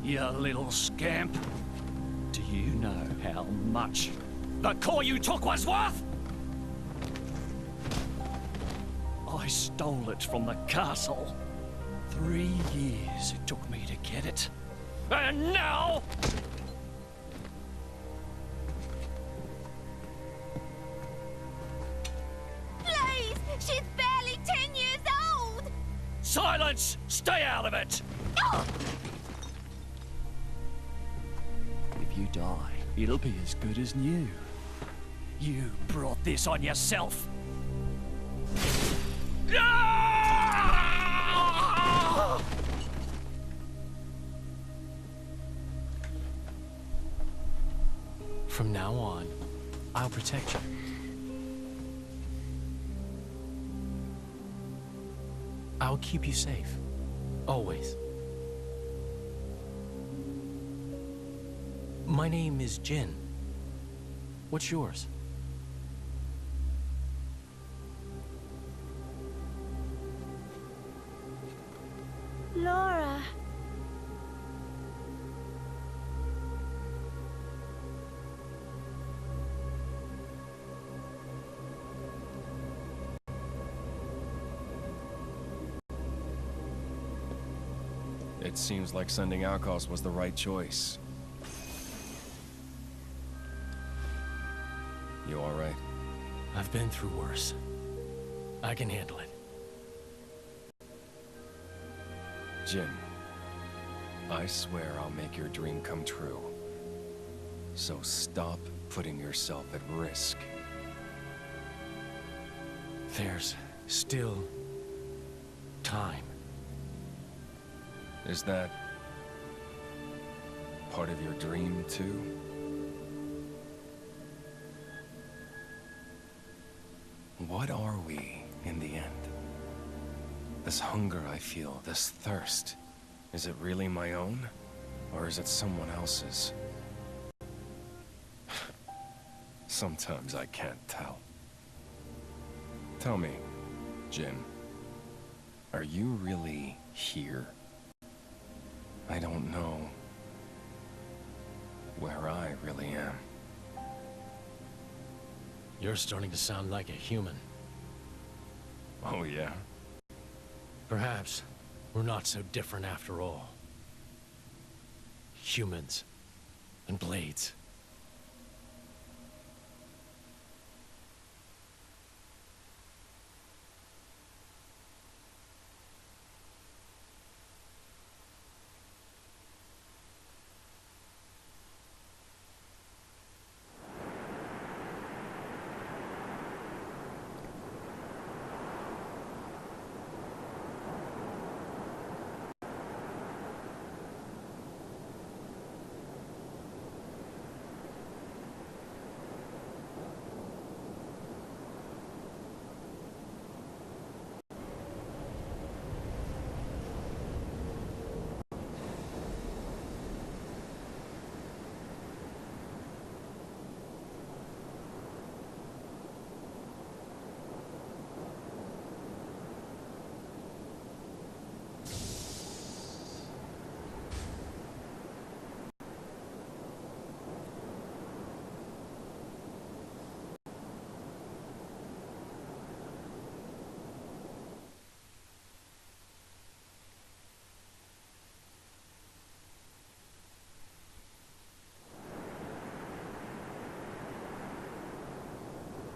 You little scamp. Do you know how much the core you took was worth? I stole it from the castle. 3 years it took me to get it. And now... Please! She's barely 10 years old! Silence! Stay out of it! Oh! If you die, it'll be as good as new. You brought this on yourself. From now on, I'll protect you. I'll keep you safe. Always. My name is Jin. What's yours? Laura. It seems like sending Outcasts was the right choice. You alright? I've been through worse. I can handle it. Jin, I swear I'll make your dream come true. So stop putting yourself at risk. There's still time. Is that part of your dream, too? What are we, in the end? This hunger I feel, this thirst, is it really my own? Or is it someone else's? Sometimes I can't tell. Tell me, Jin, are you really here? I don't know where I really am. You're starting to sound like a human. Oh, yeah? Perhaps we're not so different after all. Humans and blades.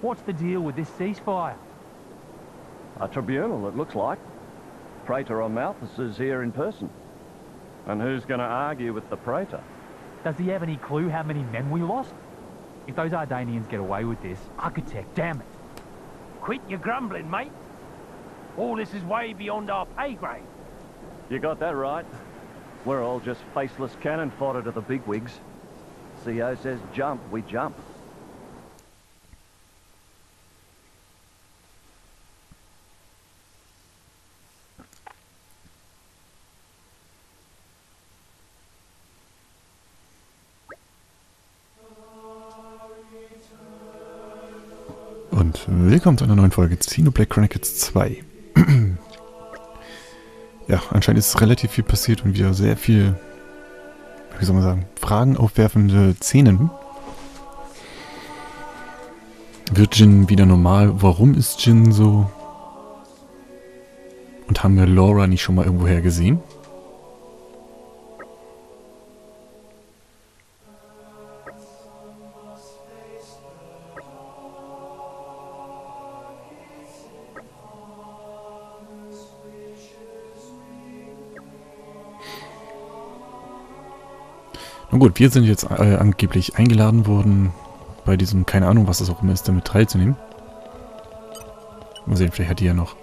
What's the deal with this ceasefire? A tribunal, it looks like. Praetor Malthus is here in person. And who's going to argue with the Praetor? Does he have any clue how many men we lost? If those Ardanians get away with this, architect, damn it. Quit your grumbling, mate. All this is way beyond our pay grade. You got that right. We're all just faceless cannon fodder to the bigwigs. CO says jump, we jump. Und willkommen zu einer neuen Folge Xenoblade Chronicles 2. Ja, anscheinend ist relativ viel passiert und wieder sehr viel wie soll man sagen, Fragen aufwerfende Szenen. Wird Jin wieder normal? Warum ist Jin so? Und haben wir Laura nicht schon mal irgendwoher gesehen? Na gut, wir sind jetzt angeblich eingeladen worden, bei diesem, keine Ahnung, was das auch immer ist, damit teilzunehmen. Mal sehen, vielleicht hat die ja noch.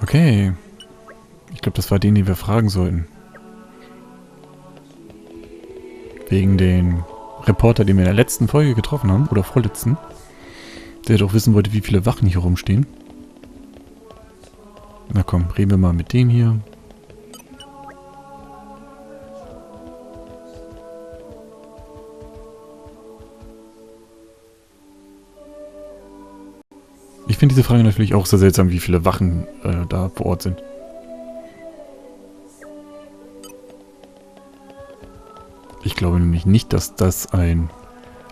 Okay. Ich glaube, das war den, den wir fragen sollten. Wegen den Reporter, den wir in der letzten Folge getroffen haben, oder vorletzten, der doch wissen wollte, wie viele Wachen hier rumstehen. Na komm, reden wir mal mit dem hier. Ich finde diese Frage natürlich auch sehr seltsam, wie viele Wachen da vor Ort sind. Ich glaube nämlich nicht, dass das ein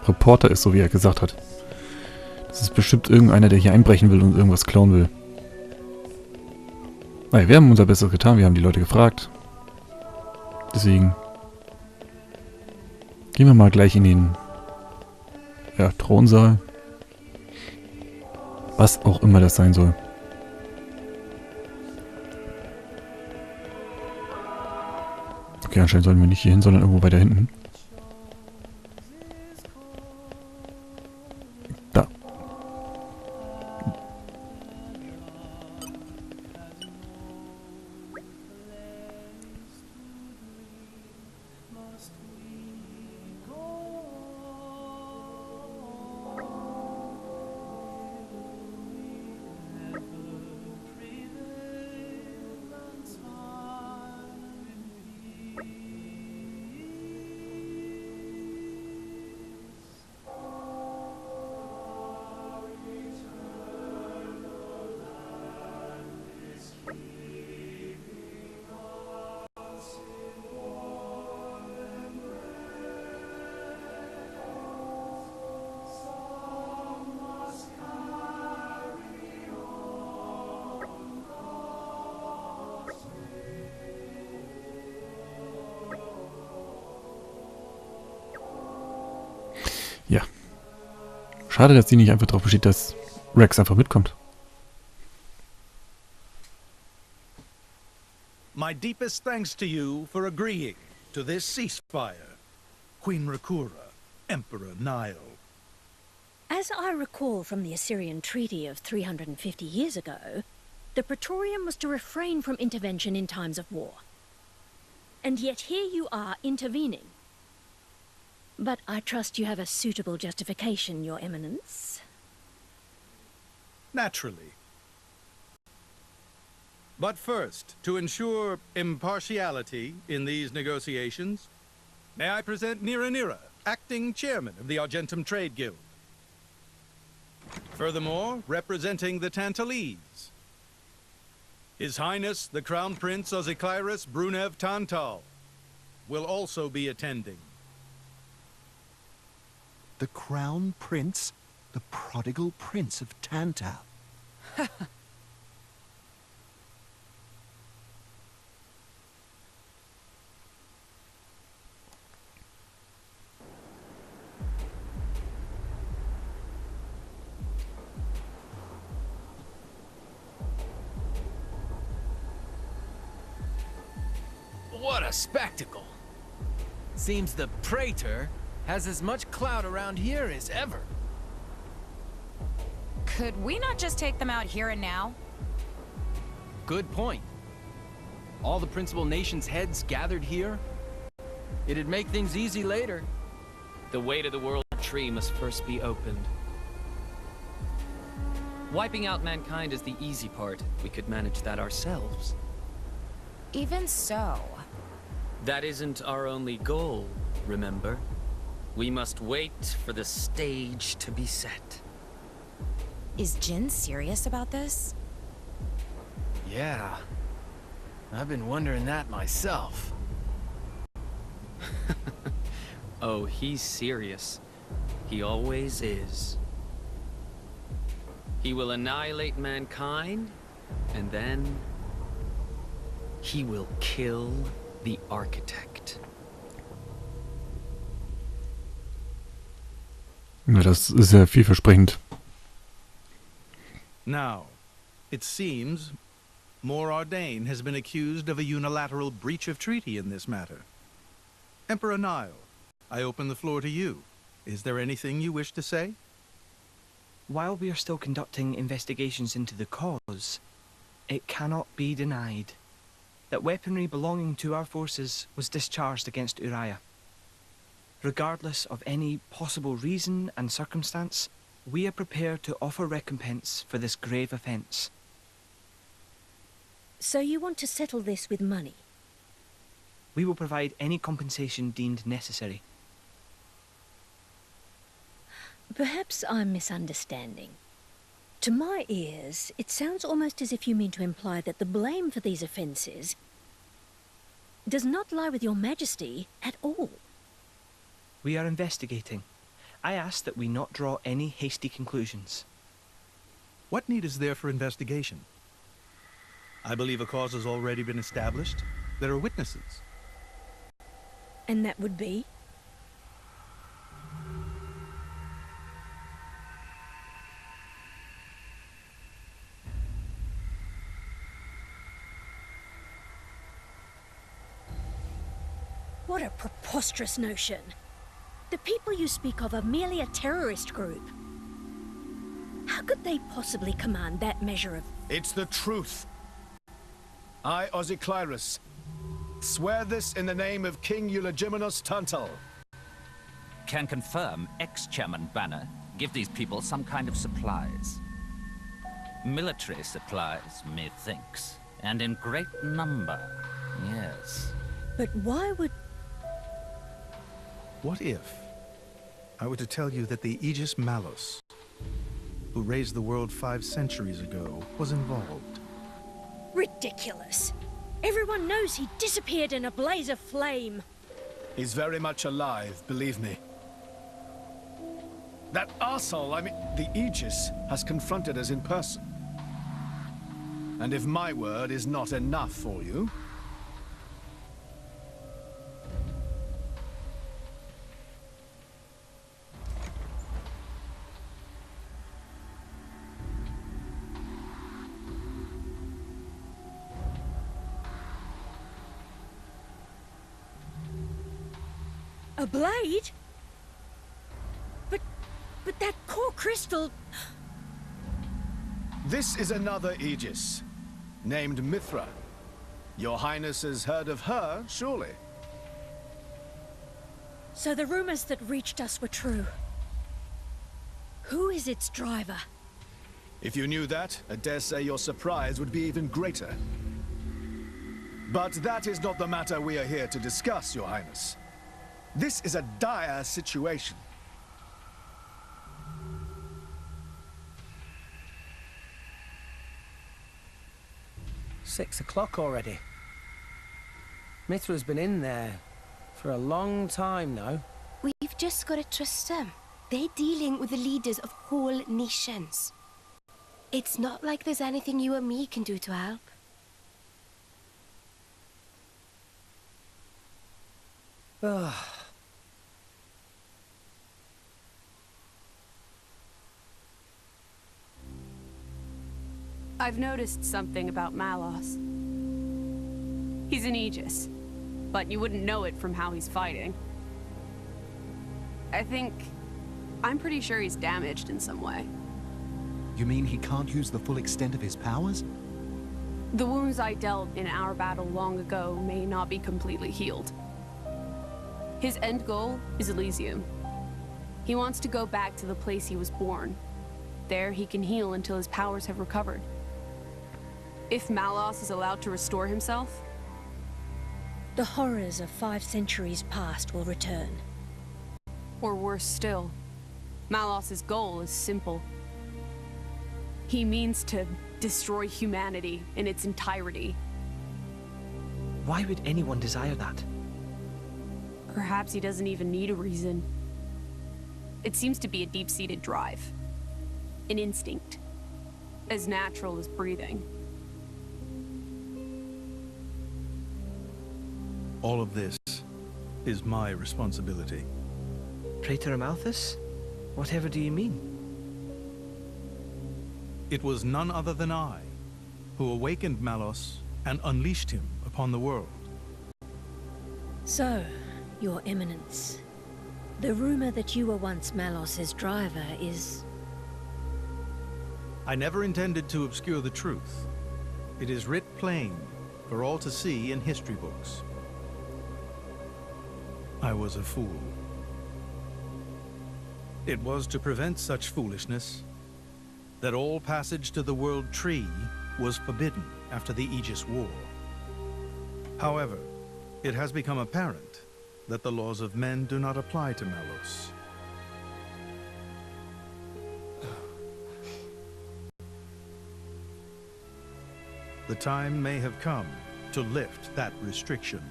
Reporter ist, so wie er gesagt hat. Das ist bestimmt irgendeiner, der hier einbrechen will und irgendwas klauen will. Naja, wir haben unser Bestes getan, wir haben die Leute gefragt. Deswegen gehen wir mal gleich in den Thronsaal. Was auch immer das sein soll. Okay, anscheinend sollten wir nicht hier hin, sondern irgendwo weiter hinten. Da. Ja. Schade, dass die nicht einfach darauf besteht, dass Rex einfach mitkommt. My deepest thanks to you for agreeing to this ceasefire, Queen Rakura, Emperor Nile. As I recall from the Assyrian treaty of 350 years ago, the Praetorium was to refrain from intervention in times of war. And yet here you are intervening. But I trust you have a suitable justification, Your Eminence. Naturally. But first, to ensure impartiality in these negotiations, may I present Nira, acting chairman of the Argentum Trade Guild. Furthermore, representing the Tantalese, His Highness the Crown Prince Ozikairis Brunev Tantal will also be attending. The Crown Prince? The prodigal Prince of Tantal. What a spectacle! Seems the Praetor has as much clout around here as ever. Could we not just take them out here and now? Good point. All the principal nations' heads gathered here? It'd make things easy later. The way to the world tree must first be opened. Wiping out mankind is the easy part. We could manage that ourselves. Even so. That isn't our only goal, remember? We must wait for the stage to be set. Is Jin serious about this? Yeah. I've been wondering that myself. Oh, he's serious. He always is. He will annihilate mankind, and then he will kill the architect. Ja, das ist ja vielversprechend. Now, it seems Mor Ardain has been accused of a unilateral breach of treaty in this matter. Emperor Nile, I open the floor to you. Is there anything you wish to say? While we are still conducting investigations into the cause, it cannot be denied that weaponry belonging to our forces was discharged against Uriah. Regardless of any possible reason and circumstance, we are prepared to offer recompense for this grave offence. So you want to settle this with money? We will provide any compensation deemed necessary. Perhaps I'm misunderstanding. To my ears, it sounds almost as if you mean to imply that the blame for these offences does not lie with your Majesty at all. We are investigating. I ask that we not draw any hasty conclusions. What need is there for investigation? I believe a cause has already been established. There are witnesses. And that would be? What a preposterous notion. The people you speak of are merely a terrorist group. How could they possibly command that measure of... It's the truth. I, Ozyclyrus, swear this in the name of King Eulogimenos Tantal. Can confirm ex-Chairman Banner give these people some kind of supplies. Military supplies, methinks, and in great number, yes. But why would... What if I were to tell you that the Aegis Malus, who raised the world 5 centuries ago, was involved? Ridiculous. Everyone knows he disappeared in a blaze of flame. He's very much alive, believe me. That arsehole, the Aegis, has confronted us in person. And if my word is not enough for you... A blade? But that core crystal... This is another Aegis, named Mithra. Your Highness has heard of her, surely? So the rumors that reached us were true. Who is its driver? If you knew that, I dare say your surprise would be even greater. But that is not the matter we are here to discuss, Your Highness. This is a dire situation. $6 already. Mithra's been in there for a long time now. We've just got to trust them. They're dealing with the leaders of whole nations. It's not like there's anything you or me can do to help. Ugh. I've noticed something about Malos. He's an Aegis, but you wouldn't know it from how he's fighting. I'm pretty sure he's damaged in some way. You mean he can't use the full extent of his powers? The wounds I dealt in our battle long ago may not be completely healed. His end goal is Elysium. He wants to go back to the place he was born. There he can heal until his powers have recovered. If Malos is allowed to restore himself, the horrors of 5 centuries past will return. Or worse still, Malos's goal is simple. He means to destroy humanity in its entirety. Why would anyone desire that? Perhaps he doesn't even need a reason. It seems to be a deep-seated drive. An instinct. As natural as breathing. All of this is my responsibility. Praetor Amalthus? Whatever do you mean? It was none other than I who awakened Malos and unleashed him upon the world. So, Your Eminence, the rumor that you were once Malos's driver is... I never intended to obscure the truth. It is writ plain for all to see in history books. I was a fool. It was to prevent such foolishness that all passage to the World Tree was forbidden after the Aegis War. However, it has become apparent that the laws of men do not apply to Malos. The time may have come to lift that restriction.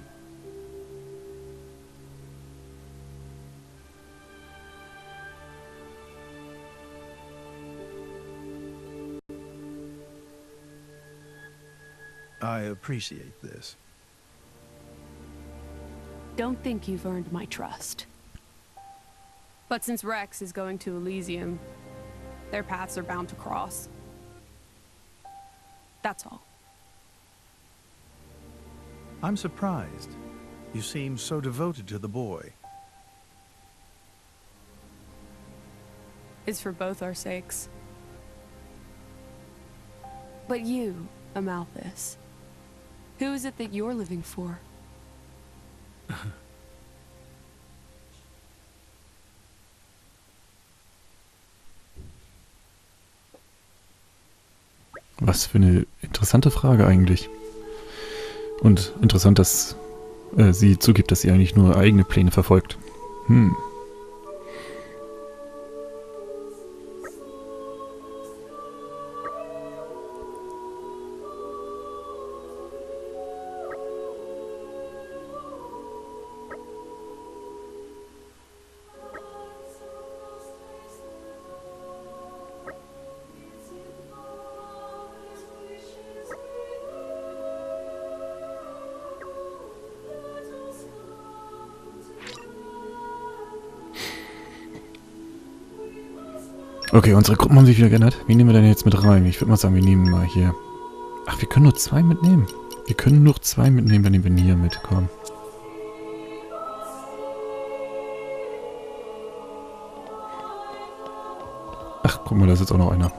I appreciate this. Don't think you've earned my trust. But since Rex is going to Elysium, their paths are bound to cross. That's all. I'm surprised. You seem so devoted to the boy. It's for both our sakes. But you, Amalthus, who is it that you're living for? Was für eine interessante Frage eigentlich. Und interessant, dass sie zugibt, dass sie eigentlich nur eigene Pläne verfolgt. Okay, unsere Gruppen haben sich wieder geändert. Wen nehmen wir denn jetzt mit rein? Ich würde mal sagen, wir nehmen mal hier... Ach, wir können nur 2 mitnehmen. Wir können nur 2 mitnehmen, dann nehmen wir hier mit. Komm. Ach, guck mal, da ist jetzt auch noch einer.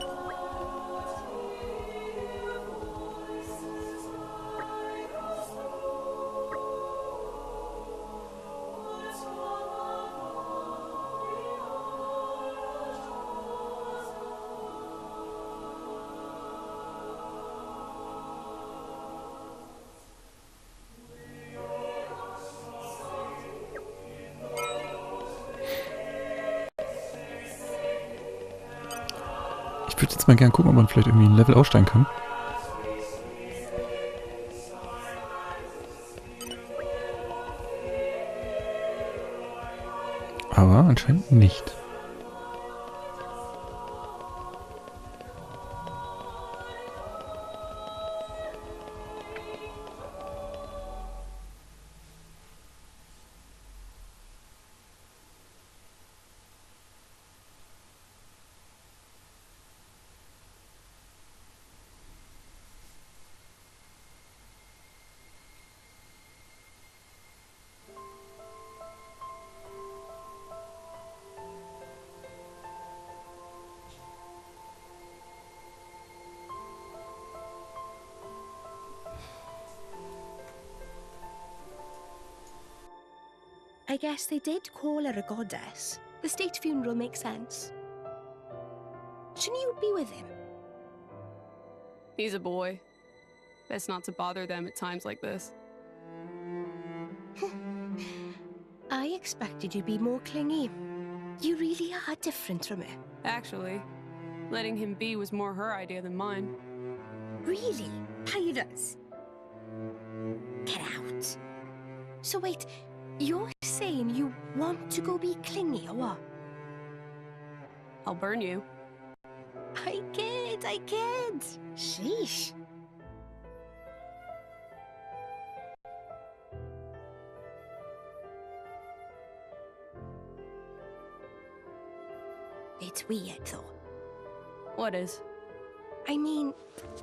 Ich würde jetzt mal gerne gucken, ob man vielleicht irgendwie ein Level aussteigen kann. Aber anscheinend nicht. I guess they did call her a goddess. The state funeral makes sense. Shouldn't you be with him? He's a boy. Best not to bother them at times like this. I expected you'd be more clingy. You really are different from her. Actually, letting him be was more her idea than mine. Really? Pirates? Get out. So wait, you're saying you want to go be clingy or what? I'll burn you. I kid. Sheesh. It's weird, though. What is? I mean,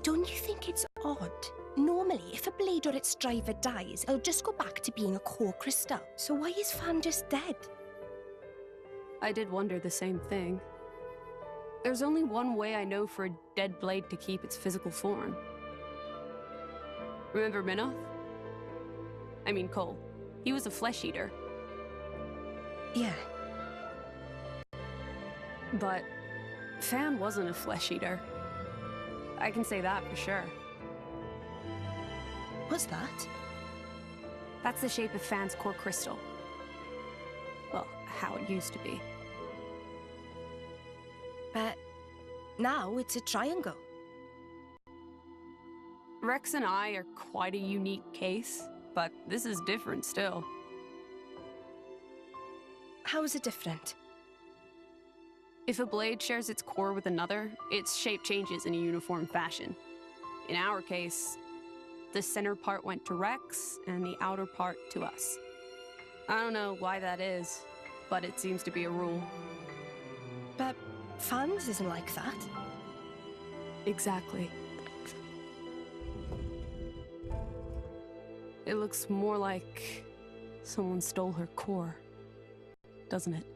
don't you think it's odd? Normally, if a blade or its driver dies, it'll just go back to being a core crystal. So why is Fan just dead? I did wonder the same thing. There's only one way I know for a dead blade to keep its physical form. Remember Minoth? I mean Cole. He was a flesh eater. Yeah. But Fan wasn't a flesh eater. I can say that for sure. What's that? That's the shape of Fan's core crystal. Well, how it used to be. But now it's a triangle. Rex and I are quite a unique case, but this is different still. How is it different? If a blade shares its core with another, its shape changes in a uniform fashion. In our case, the center part went to Rex, and the outer part to us. I don't know why that is, but it seems to be a rule. But Fan's isn't like that. Exactly. It looks more like someone stole her core, doesn't it?